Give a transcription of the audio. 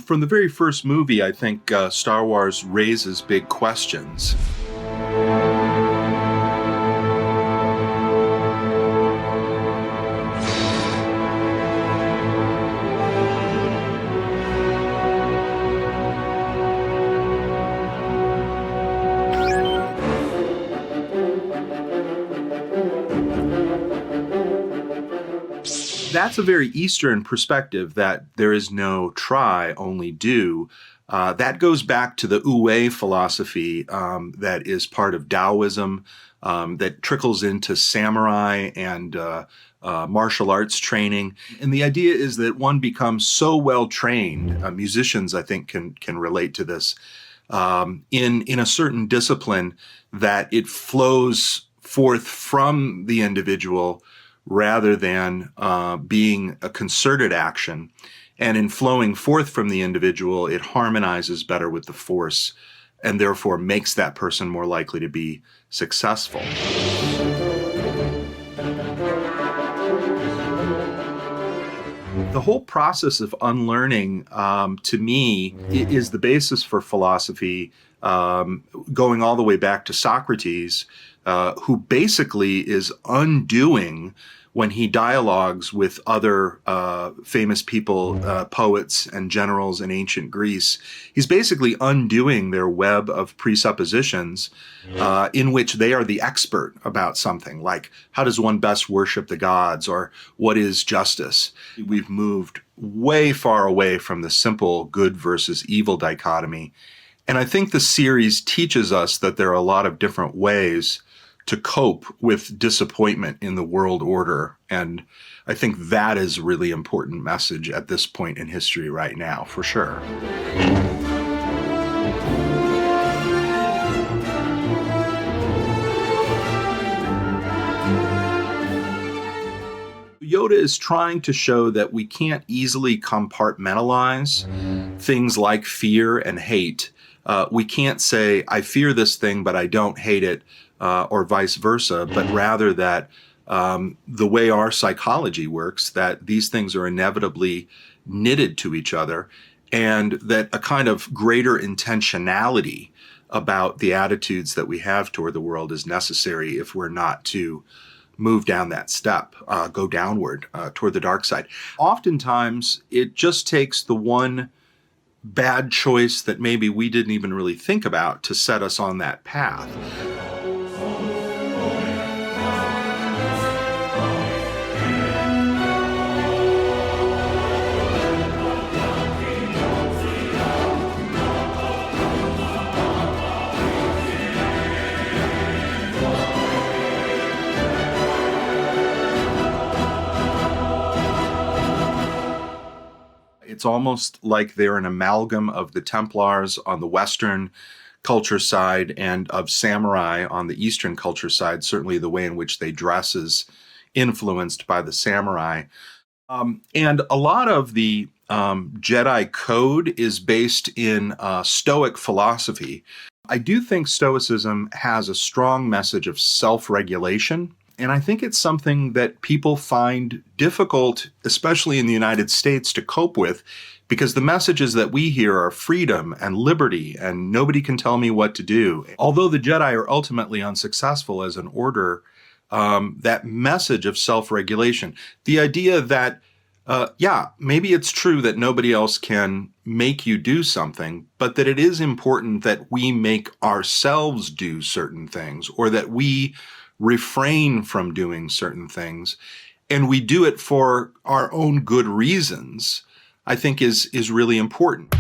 From the very first movie, I think Star Wars raises big questions. That's a very Eastern perspective that there is no try, only do. That goes back to the Wu philosophy that is part of Taoism, that trickles into samurai and martial arts training. And the idea is that one becomes so well trained, musicians, I think, can relate to this, in a certain discipline that it flows forth from the individual rather than being a concerted action. And in flowing forth from the individual, it harmonizes better with the force and therefore makes that person more likely to be successful. The whole process of unlearning, to me, is the basis for philosophy, going all the way back to Socrates, who basically is undoing when he dialogues with other famous people, poets and generals in ancient Greece. He's basically undoing their web of presuppositions in which they are the expert about something, like how does one best worship the gods, or what is justice? We've moved way far away from the simple good versus evil dichotomy. And I think the series teaches us that there are a lot of different ways to cope with disappointment in the world order. And I think that is a really important message at this point in history right now, for sure. Yoda is trying to show that we can't easily compartmentalize things like fear and hate. We can't say, I fear this thing, but I don't hate it, or vice versa, but rather that the way our psychology works, that these things are inevitably knitted to each other, and that a kind of greater intentionality about the attitudes that we have toward the world is necessary if we're not to move down that step, go downward toward the dark side. Oftentimes, it just takes the one bad choice that maybe we didn't even really think about to set us on that path. It's almost like they're an amalgam of the Templars on the Western culture side and of samurai on the Eastern culture side. Certainly the way in which they dress is influenced by the samurai. And a lot of the Jedi code is based in Stoic philosophy. I do think Stoicism has a strong message of self-regulation. And I think it's something that people find difficult, especially in the United States, to cope with, because the messages that we hear are freedom and liberty, and nobody can tell me what to do. Although the Jedi are ultimately unsuccessful as an order, that message of self-regulation, the idea that, maybe it's true that nobody else can make you do something, but that it is important that we make ourselves do certain things, or that we refrain from doing certain things, and we do it for our own good reasons, I think is really important.